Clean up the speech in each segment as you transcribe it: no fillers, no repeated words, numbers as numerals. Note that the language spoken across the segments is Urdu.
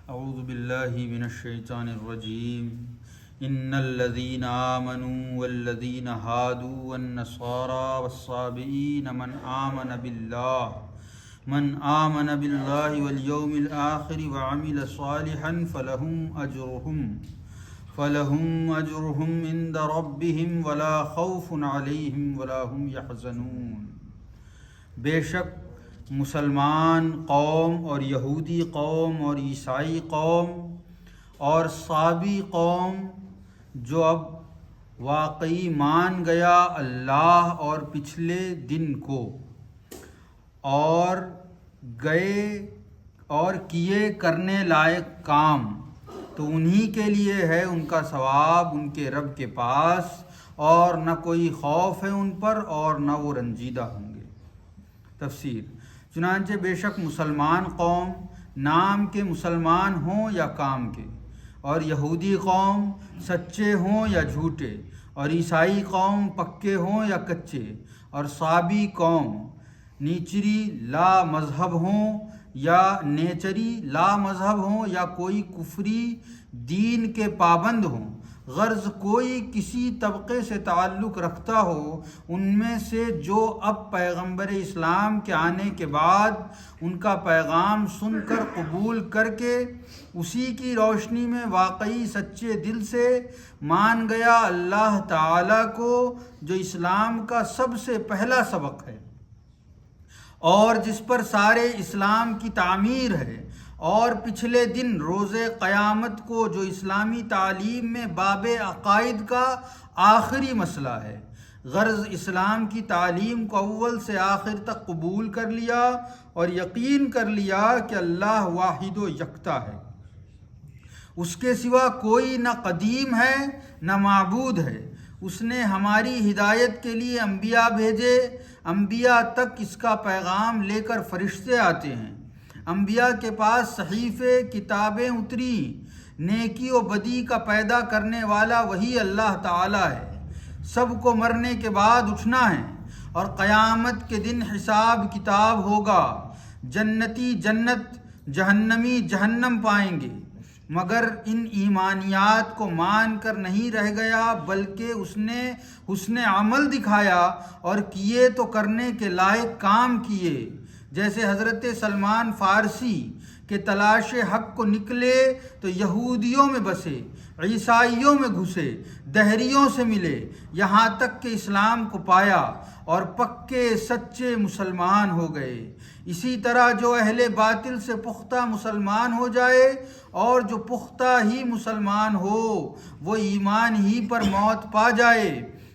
اعوذ باللہ من الشیطان الرجیم ان الذین آمنوا والذین ہادوا والنصارى والصابئین من آمن باللہ والیوم الآخر وعمل صالحا فلہم اجرہم عند ربہم ولا خوف علیہم ولا هم یحزنون۔ بے شک مسلمان قوم اور یہودی قوم اور عیسائی قوم اور صابی قوم جو اب واقعی مان گیا اللہ اور پچھلے دن کو اور گئے اور کیے کرنے لائق کام، تو انہی کے لیے ہے ان کا ثواب ان کے رب کے پاس، اور نہ کوئی خوف ہے ان پر اور نہ وہ رنجیدہ ہوں گے۔ تفسیر: چنانچہ بے شک مسلمان قوم نام کے مسلمان ہوں یا کام کے، اور یہودی قوم سچے ہوں یا جھوٹے، اور عیسائی قوم پکے ہوں یا کچے، اور صابی قوم نیچری لا مذہب ہوں یا نیچری لا مذہب ہوں یا کوئی کفری دین کے پابند ہوں، غرض کوئی کسی طبقے سے تعلق رکھتا ہو ان میں سے جو اب پیغمبر اسلام کے آنے کے بعد ان کا پیغام سن کر قبول کر کے اسی کی روشنی میں واقعی سچے دل سے مان گیا اللہ تعالیٰ کو، جو اسلام کا سب سے پہلا سبق ہے اور جس پر سارے اسلام کی تعمیر ہے، اور پچھلے دن روز قیامت کو جو اسلامی تعلیم میں باب عقائد کا آخری مسئلہ ہے، غرض اسلام کی تعلیم کو اول سے آخر تک قبول کر لیا اور یقین کر لیا کہ اللہ واحد و یکتا ہے، اس کے سوا کوئی نہ قدیم ہے نہ معبود ہے۔ اس نے ہماری ہدایت کے لیے انبیاء بھیجے، انبیاء تک اس کا پیغام لے کر فرشتے آتے ہیں، انبیاء کے پاس صحیفے کتابیں اتری، نیکی و بدی کا پیدا کرنے والا وہی اللہ تعالیٰ ہے۔ سب کو مرنے کے بعد اٹھنا ہے اور قیامت کے دن حساب کتاب ہوگا، جنتی جنت جہنمی جہنم پائیں گے، مگر ان ایمانیات کو مان کر نہیں رہ گیا بلکہ اس نے حسن عمل دکھایا اور کیے تو کرنے کے لائق کام کیے، جیسے حضرت سلمان فارسی کے تلاش حق کو نکلے تو یہودیوں میں بسے، عیسائیوں میں گھسے، دہریوں سے ملے، یہاں تک کہ اسلام کو پایا اور پکے سچے مسلمان ہو گئے۔ اسی طرح جو اہل باطل سے پختہ مسلمان ہو جائے اور جو پختہ ہی مسلمان ہو وہ ایمان ہی پر موت پا جائے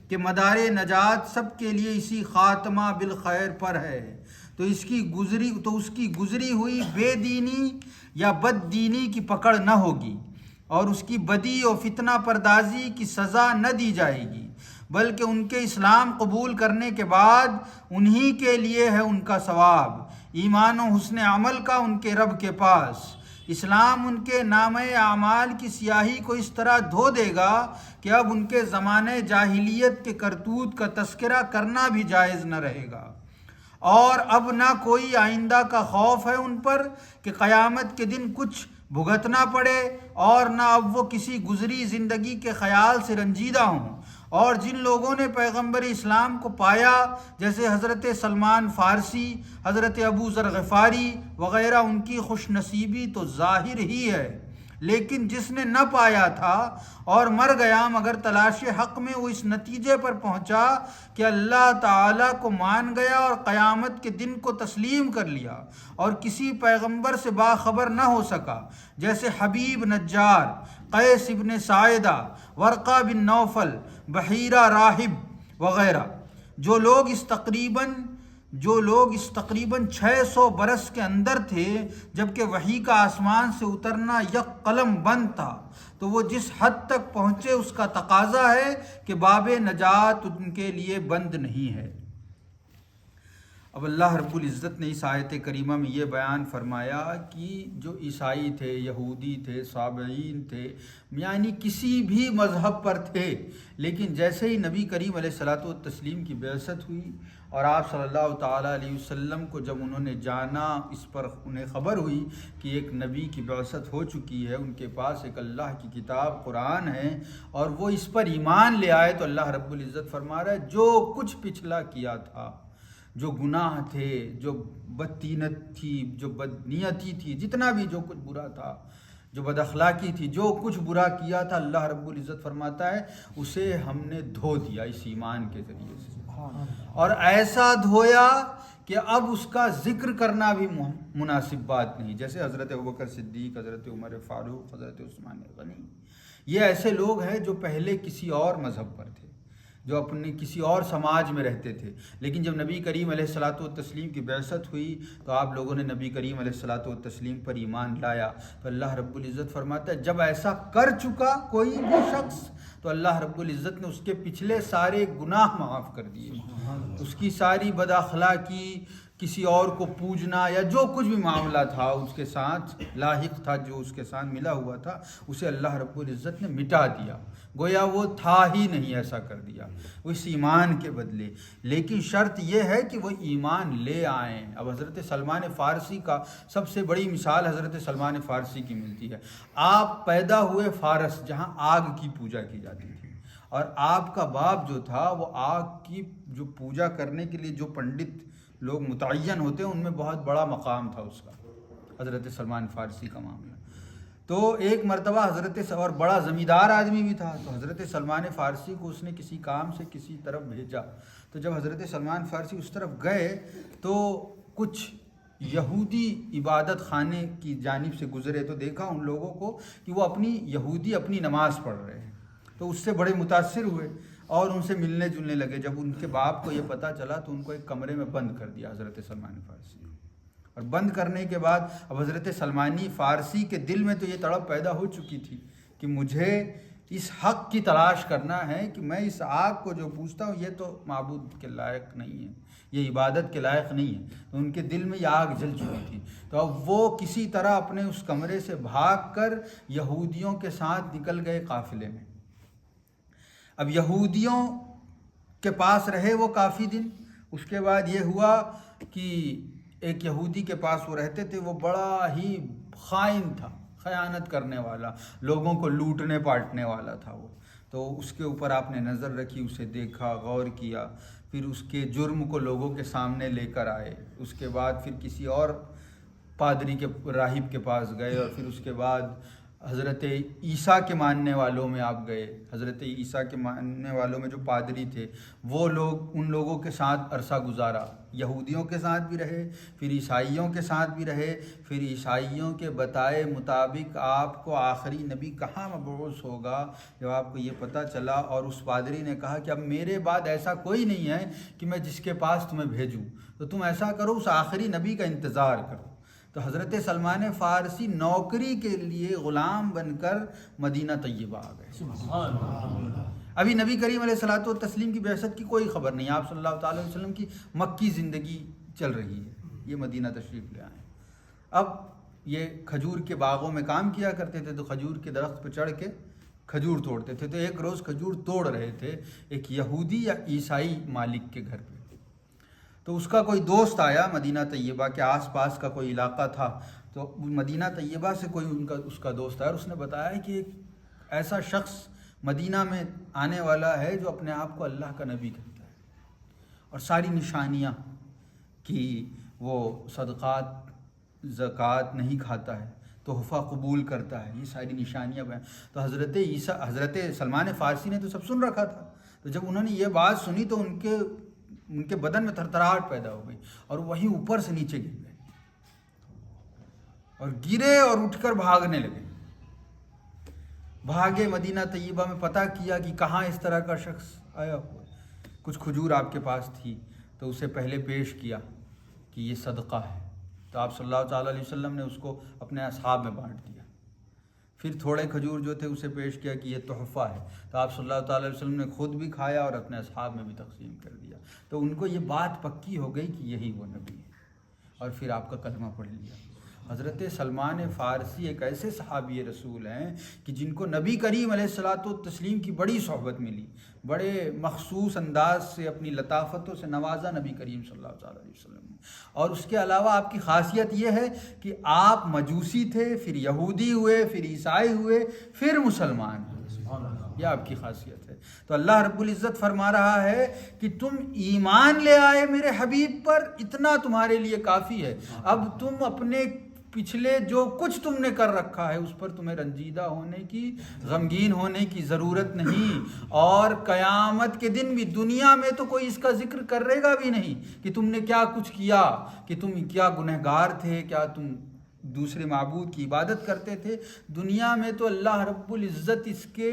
کہ مدار نجات سب کے لیے اسی خاتمہ بالخیر پر ہے، تو اس کی گزری ہوئی بے دینی یا بد دینی کی پکڑ نہ ہوگی اور اس کی بدی و فتنہ پردازی کی سزا نہ دی جائے گی، بلکہ ان کے اسلام قبول کرنے کے بعد انہی کے لیے ہے ان کا ثواب، ایمان و حسن عمل کا ان کے رب کے پاس۔ اسلام ان کے نامہ اعمال کی سیاہی کو اس طرح دھو دے گا کہ اب ان کے زمانے جاہلیت کے کرتوت کا تذکرہ کرنا بھی جائز نہ رہے گا، اور اب نہ کوئی آئندہ کا خوف ہے ان پر کہ قیامت کے دن کچھ بھگتنا پڑے، اور نہ اب وہ کسی گزری زندگی کے خیال سے رنجیدہ ہوں۔ اور جن لوگوں نے پیغمبر اسلام کو پایا جیسے حضرت سلمان فارسی، حضرت ابو ذر غفاری وغیرہ، ان کی خوش نصیبی تو ظاہر ہی ہے، لیکن جس نے نہ پایا تھا اور مر گیا مگر تلاش حق میں وہ اس نتیجے پر پہنچا کہ اللہ تعالیٰ کو مان گیا اور قیامت کے دن کو تسلیم کر لیا اور کسی پیغمبر سے باخبر نہ ہو سکا، جیسے حبیب نجار، قیس ابن ساعدہ، ورقہ بن نوفل، بحیرہ راہب وغیرہ، جو لوگ اس تقریباً 600 برس کے اندر تھے جبکہ وحی کا آسمان سے اترنا یک قلم بند تھا، تو وہ جس حد تک پہنچے اس کا تقاضا ہے کہ باب نجات ان کے لیے بند نہیں ہے۔ اب اللہ رب العزت نے اس آیت کریمہ میں یہ بیان فرمایا کہ جو عیسائی تھے، یہودی تھے، صابئین تھے، یعنی کسی بھی مذہب پر تھے، لیکن جیسے ہی نبی کریم علیہ الصلوۃ والتسلیم کی بعثت ہوئی اور آپ صلی اللہ تعالیٰ علیہ وسلم کو جب انہوں نے جانا، اس پر انہیں خبر ہوئی کہ ایک نبی کی بعثت ہو چکی ہے، ان کے پاس ایک اللہ کی کتاب قرآن ہے اور وہ اس پر ایمان لے آئے، تو اللہ رب العزت فرما رہا ہے جو کچھ پچھلا کیا تھا، جو گناہ تھے، جو بدتینت تھی، جو بدنیتی تھی، جتنا بھی جو کچھ برا تھا، جو بد اخلاقی تھی، جو کچھ برا کیا تھا، اللہ رب العزت فرماتا ہے اسے ہم نے دھو دیا اس ایمان کے ذریعے سے، اور ایسا دھویا کہ اب اس کا ذکر کرنا بھی مناسب بات نہیں، جیسے حضرت ابوبکر صدیق، حضرت عمر فاروق، حضرت عثمان غنی، یہ ایسے لوگ ہیں جو پہلے کسی اور مذہب پر تھے، جو اپنے کسی اور سماج میں رہتے تھے، لیکن جب نبی کریم علیہ الصلاۃ والتسلیم کی بعثت ہوئی تو آپ لوگوں نے نبی کریم علیہ الصلاۃ والتسلیم پر ایمان لایا، تو اللہ رب العزت فرماتا ہے جب ایسا کر چکا کوئی بھی شخص تو اللہ رب العزت نے اس کے پچھلے سارے گناہ معاف کر دیے، اس کی ساری بد اخلاقی، کسی اور کو پوجنا یا جو کچھ بھی معاملہ تھا اس کے ساتھ لاحق تھا، جو اس کے ساتھ ملا ہوا تھا، اسے اللہ رب العزت نے مٹا دیا، گویا وہ تھا ہی نہیں، ایسا کر دیا اس ایمان کے بدلے۔ لیکن شرط یہ ہے کہ وہ ایمان لے آئیں۔ اب حضرت سلمان فارسی کا سب سے بڑی مثال حضرت سلمان فارسی کی ملتی ہے۔ آپ پیدا ہوئے فارس، جہاں آگ کی پوجا کی جاتی تھی، اور آپ کا باپ جو تھا وہ آگ کی جو پوجا کرنے کے لیے جو پنڈت لوگ متعین ہوتے ہیں ان میں بہت بڑا مقام تھا اس کا، حضرت سلمان فارسی کا معاملہ۔ تو ایک مرتبہ اور بڑا زمیندار آدمی بھی تھا، تو حضرت سلمان فارسی کو اس نے کسی کام سے کسی طرف بھیجا، تو جب حضرت سلمان فارسی اس طرف گئے تو کچھ یہودی عبادت خانے کی جانب سے گزرے، تو دیکھا ان لوگوں کو کہ وہ اپنی نماز پڑھ رہے ہیں، تو اس سے بڑے متاثر ہوئے اور ان سے ملنے جلنے لگے۔ جب ان کے باپ کو یہ پتہ چلا تو ان کو ایک کمرے میں بند کر دیا حضرت سلمان فارسی، اور بند کرنے کے بعد اب حضرت سلمانی فارسی کے دل میں تو یہ تڑپ پیدا ہو چکی تھی کہ مجھے اس حق کی تلاش کرنا ہے کہ میں اس آگ کو جو پوجتا ہوں یہ تو معبود کے لائق نہیں ہے، یہ عبادت کے لائق نہیں ہے، تو ان کے دل میں یہ آگ جل چکی تھی۔ تو اب وہ کسی طرح اپنے اس کمرے سے بھاگ کر یہودیوں کے ساتھ نکل گئے قافلے میں۔ اب یہودیوں کے پاس رہے وہ کافی دن، اس کے بعد یہ ہوا کہ ایک یہودی کے پاس وہ رہتے تھے، وہ بڑا ہی خائن تھا، خیانت کرنے والا، لوگوں کو لوٹنے پاٹنے والا تھا وہ، تو اس کے اوپر آپ نے نظر رکھی، اسے دیکھا، غور کیا، پھر اس کے جرم کو لوگوں کے سامنے لے کر آئے، اس کے بعد پھر کسی اور پادری کے راہب کے پاس گئے، اور پھر اس کے بعد حضرت عیسیٰ کے ماننے والوں میں آپ گئے، حضرت عیسیٰ کے ماننے والوں میں جو پادری تھے وہ لوگ، ان لوگوں کے ساتھ عرصہ گزارا، یہودیوں کے ساتھ بھی رہے، پھر عیسائیوں کے ساتھ بھی رہے، پھر عیسائیوں کے بتائے مطابق آپ کو آخری نبی کہاں مبعوث ہوگا جب آپ کو یہ پتہ چلا، اور اس پادری نے کہا کہ اب میرے بعد ایسا کوئی نہیں ہے کہ میں جس کے پاس تمہیں بھیجوں، تو تم ایسا کرو اس آخری نبی کا انتظار کرو۔ تو حضرت سلمان فارسی نوکری کے لیے غلام بن کر مدینہ طیبہ آ گئے۔ ابھی نبی کریم علیہ الصلوۃ والتسلیم کی بعثت کی کوئی خبر نہیں، آپ صلی اللہ تعالی علیہ وسلم کی مکی زندگی چل رہی ہے، یہ مدینہ تشریف لے آئے۔ اب یہ کھجور کے باغوں میں کام کیا کرتے تھے، تو کھجور کے درخت پہ چڑھ کے کھجور توڑتے تھے، تو ایک روز کھجور توڑ رہے تھے ایک یہودی یا عیسائی مالک کے گھر پہ، تو اس کا کوئی دوست آیا، مدینہ طیبہ کے آس پاس کا کوئی علاقہ تھا، تو مدینہ طیبہ سے کوئی اس کا دوست آیا، اور اس نے بتایا کہ ایک ایسا شخص مدینہ میں آنے والا ہے جو اپنے آپ کو اللہ کا نبی کہتا ہے، اور ساری نشانیاں کہ وہ صدقات زکوٰۃ نہیں کھاتا ہے، تحفہ قبول کرتا ہے، یہ ساری نشانیاں بیان۔ تو حضرت سلمان فارسی نے تو سب سن رکھا تھا، تو جب انہوں نے یہ بات سنی تو ان کے بدن میں تھرتھراہٹ پیدا ہو گئی، اور وہیں اوپر سے نیچے گر گئے، اور گرے اور اٹھ کر بھاگنے لگے، بھاگے مدینہ طیبہ میں، پتہ کیا کہ کہاں اس طرح کا شخص آیا ہوا، کچھ کھجور آپ کے پاس تھی، تو اسے پہلے پیش کیا کہ یہ صدقہ ہے، تو آپ صلی اللہ تعالیٰ علیہ وسلم نے اس کو اپنے اصحاب میں بانٹ دیا، پھر تھوڑے کھجور جو تھے اسے پیش کیا کہ یہ تحفہ ہے، تو آپ صلی اللہ تعالیٰ علیہ وسلم نے خود بھی کھایا اور اپنے اصحاب میں بھی تقسیم کر دیا، تو ان کو یہ بات پکی ہو گئی کہ یہی وہ نبی ہے، اور پھر آپ کا کلمہ پڑھ لیا، حضرت سلمان فارسی ایک ایسے صحابی رسول ہیں کہ جن کو نبی کریم علیہ الصلاۃ والتسلیم کی بڑی صحبت ملی، بڑے مخصوص انداز سے اپنی لطافتوں سے نوازا نبی کریم صلی اللہ علیہ وسلم نے۔ اور اس کے علاوہ آپ کی خاصیت یہ ہے کہ آپ مجوسی تھے، پھر یہودی ہوئے، پھر عیسائی ہوئے، پھر مسلمان ہوئے، یہ آپ کی خاصیت ہے۔ تو اللہ رب العزت فرما رہا ہے کہ تم ایمان لے آئے میرے حبیب پر، اتنا تمہارے لیے کافی ہے۔ اب تم اپنے پچھلے جو کچھ تم نے کر رکھا ہے اس پر تمہیں رنجیدہ ہونے کی، غمگین ہونے کی ضرورت نہیں۔ اور قیامت کے دن بھی دنیا میں تو کوئی اس کا ذکر کرے گا بھی نہیں کہ تم نے کیا کچھ کیا، کہ تم کیا گنہگار تھے، کیا تم دوسرے معبود کی عبادت کرتے تھے۔ دنیا میں تو اللہ رب العزت اس کے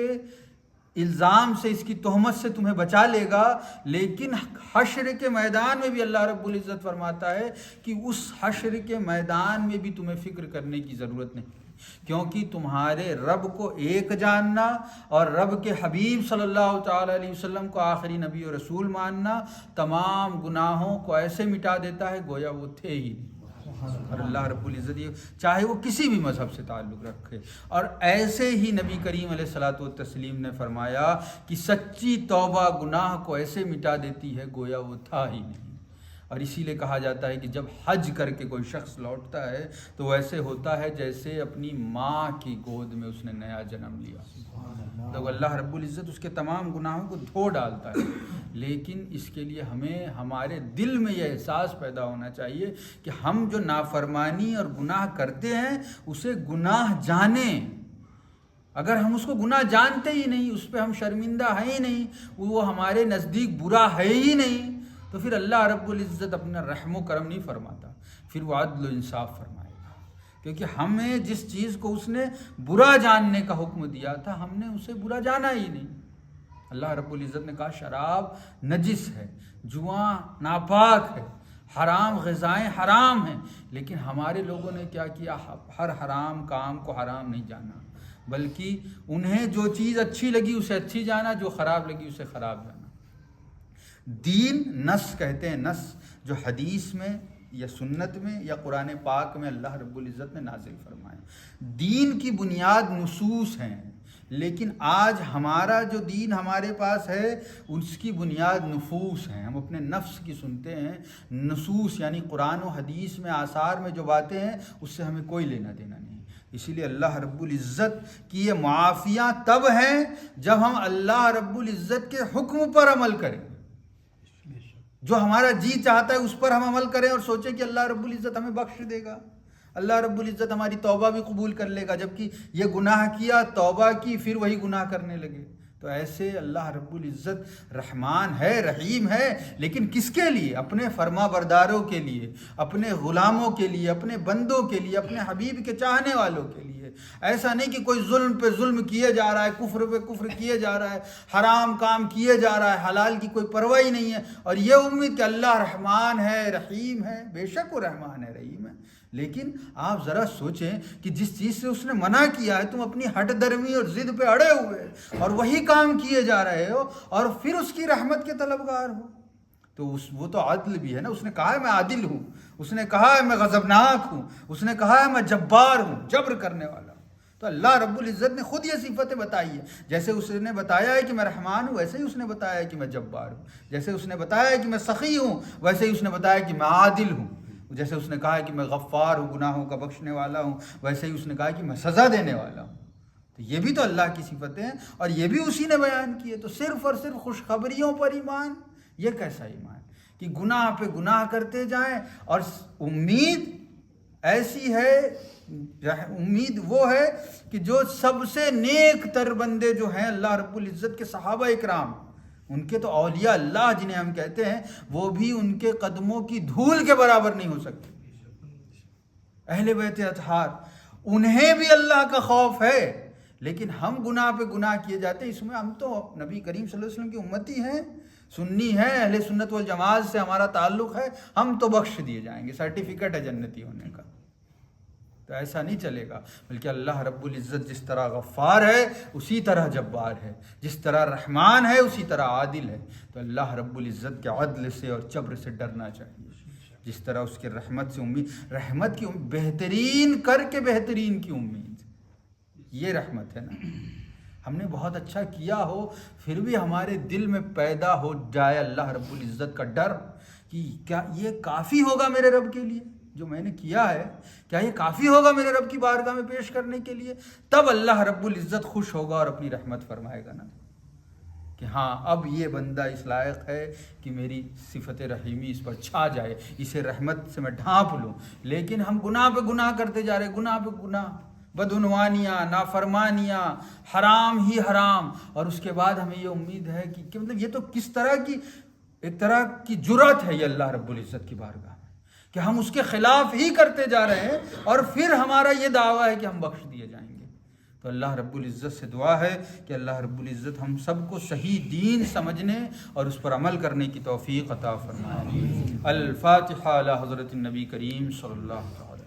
الزام سے، اس کی تہمت سے تمہیں بچا لے گا، لیکن حشر کے میدان میں بھی اللہ رب العزت فرماتا ہے کہ اس حشر کے میدان میں بھی تمہیں فکر کرنے کی ضرورت نہیں، کیونکہ تمہارے رب کو ایک جاننا اور رب کے حبیب صلی اللہ تعالی علیہ وسلم کو آخری نبی و رسول ماننا تمام گناہوں کو ایسے مٹا دیتا ہے گویا وہ تھے ہی نہیں۔ اور اللہ رب العزت چاہے وہ کسی بھی مذہب سے تعلق رکھے، اور ایسے ہی نبی کریم علیہ الصلاۃ والتسلیم نے فرمایا کہ سچی توبہ گناہ کو ایسے مٹا دیتی ہے گویا وہ تھا ہی نہیں۔ اور اسی لیے کہا جاتا ہے کہ جب حج کر کے کوئی شخص لوٹتا ہے تو ویسے ہوتا ہے جیسے اپنی ماں کی گود میں اس نے نیا جنم لیا۔ تو اللہ رب العزت اس کے تمام گناہوں کو دھو ڈالتا ہے، لیکن اس کے لیے ہمیں ہمارے دل میں یہ احساس پیدا ہونا چاہیے کہ ہم جو نافرمانی اور گناہ کرتے ہیں اسے گناہ جانیں۔ اگر ہم اس کو گناہ جانتے ہی نہیں، اس پہ ہم شرمندہ ہیں ہی نہیں، وہ ہمارے نزدیک برا ہے ہی نہیں، تو پھر اللہ رب العزت اپنا رحم و کرم نہیں فرماتا، پھر وہ عدل و انصاف فرمائے گا۔ کیونکہ ہمیں جس چیز کو اس نے برا جاننے کا حکم دیا تھا ہم نے اسے برا جانا ہی نہیں۔ اللہ رب العزت نے کہا شراب نجس ہے، جوا ناپاک ہے، حرام غذائیں حرام ہیں، لیکن ہمارے لوگوں نے کیا کیا، ہر حرام کام کو حرام نہیں جانا، بلکہ انہیں جو چیز اچھی لگی اسے اچھی جانا، جو خراب لگی اسے خراب جانا۔ دین نص کہتے ہیں، نص جو حدیث میں یا سنت میں یا قرآن پاک میں اللہ رب العزت نے نازل فرمائے۔ دین کی بنیاد نصوص ہیں، لیکن آج ہمارا جو دین ہمارے پاس ہے اس کی بنیاد نفوس ہیں۔ ہم اپنے نفس کی سنتے ہیں، نصوص یعنی قرآن و حدیث میں آثار میں جو باتیں ہیں اس سے ہمیں کوئی لینا دینا نہیں۔ اسی لیے اللہ رب العزت کی یہ معافیاں تب ہیں جب ہم اللہ رب العزت کے حکم پر عمل کریں، جو ہمارا جی چاہتا ہے اس پر ہم عمل کریں اور سوچیں کہ اللہ رب العزت ہمیں بخش دے گا، اللہ رب العزت ہماری توبہ بھی قبول کر لے گا، جبکہ یہ گناہ کیا، توبہ کی، پھر وہی گناہ کرنے لگے۔ تو ایسے اللہ رب العزت رحمان ہے، رحیم ہے، لیکن کس کے لیے؟ اپنے فرما برداروں کے لیے، اپنے غلاموں کے لیے، اپنے بندوں کے لیے، اپنے حبیب کے چاہنے والوں کے لیے۔ ایسا نہیں کہ کوئی ظلم پہ ظلم کیے جا رہا ہے، کفر پہ کفر کیے جا رہا ہے، حرام کام کیے جا رہا ہے، حلال کی کوئی پرواہ ہی نہیں ہے، اور یہ امید کہ اللہ رحمان ہے، رحیم ہے۔ بے شک وہ رحمان ہے، رحیم ہے، لیکن آپ ذرا سوچیں کہ جس چیز سے اس نے منع کیا ہے تم اپنی ہٹ درمی اور ضد پہ اڑے ہوئے اور وہی کام کیے جا رہے ہو، اور پھر اس کی رحمت کے طلبگار ہو، تو وہ تو عدل بھی ہے نا۔ اس نے کہا ہے میں عادل ہوں، اس نے کہا ہے میں غضبناک ہوں، اس نے کہا ہے میں جبار ہوں، جبر کرنے والا ہوں۔ تو اللہ رب العزت نے خود یہ صفتیں بتائی ہے، جیسے اس نے بتایا ہے کہ میں رحمان ہوں ویسے ہی اس نے بتایا ہے کہ میں جبار ہوں، جیسے اس نے بتایا ہے کہ میں سخی ہوں ویسے ہی اس نے بتایا کہ میں عادل ہوں، جیسے اس نے کہا ہے کہ میں غفار ہوں، گناہوں کا بخشنے والا ہوں، ویسے ہی اس نے کہا کہ میں سزا دینے والا ہوں۔ تو یہ بھی تو اللہ کی صفتیں ہیں اور یہ بھی اسی نے بیان کی ہے۔ تو صرف اور صرف خوشخبریوں پر ایمان، یہ کیسا ایمان کہ گناہ پہ گناہ کرتے جائیں، اور امید ایسی ہے، امید وہ ہے کہ جو سب سے نیک تر بندے جو ہیں اللہ رب العزت کے صحابہ اکرام، ان کے تو اولیاء اللہ جنہیں ہم کہتے ہیں، وہ بھی ان کے قدموں کی دھول کے برابر نہیں ہو سکتے۔ اہل بیت اطہار، انہیں بھی اللہ کا خوف ہے، لیکن ہم گناہ پہ گناہ کیے جاتے ہیں۔ اس میں ہم تو نبی کریم صلی اللہ علیہ وسلم کی امتی ہیں، سنی ہیں، اہل سنت والجماعت سے ہمارا تعلق ہے، ہم تو بخش دیے جائیں گے، سرٹیفکیٹ ہے جنتی ہونے کا۔ تو ایسا نہیں چلے گا، بلکہ اللہ رب العزت جس طرح غفار ہے اسی طرح جبار ہے، جس طرح رحمان ہے اسی طرح عادل ہے۔ تو اللہ رب العزت کے عدل سے اور جبر سے ڈرنا چاہیے۔ جس طرح اس کے رحمت سے امید، رحمت کی بہترین کر کے بہترین کی امید، یہ رحمت ہے نا۔ ہم نے بہت اچھا کیا ہو پھر بھی ہمارے دل میں پیدا ہو جائے اللہ رب العزت کا ڈر کہ کیا یہ کافی ہوگا میرے رب کے لیے، جو میں نے کیا ہے کیا یہ کافی ہوگا میرے رب کی بارگاہ میں پیش کرنے کے لیے، تب اللہ رب العزت خوش ہوگا اور اپنی رحمت فرمائے گا نا کہ ہاں اب یہ بندہ اس لائق ہے کہ میری صفت رحیمی اس پر چھا جائے، اسے رحمت سے میں ڈھانپ لوں۔ لیکن ہم گناہ پہ گناہ کرتے جا رہے، گناہ پہ گناہ، بدعنوانیاں، نافرمانیاں، حرام ہی حرام، اور اس کے بعد ہمیں یہ امید ہے کہ مطلب یہ تو کس طرح کی ایک طرح کی جرأت ہے یہ اللہ رب العزت کی بارگاہ میں کہ ہم اس کے خلاف ہی کرتے جا رہے ہیں اور پھر ہمارا یہ دعویٰ ہے کہ ہم بخش دیے جائیں گے۔ تو اللہ رب العزت سے دعا ہے کہ اللہ رب العزت ہم سب کو صحیح دین سمجھنے اور اس پر عمل کرنے کی توفیق عطا فرمائے۔ الفاتحہ علی حضرت النبی کریم صلی اللہ علیہ وسلم۔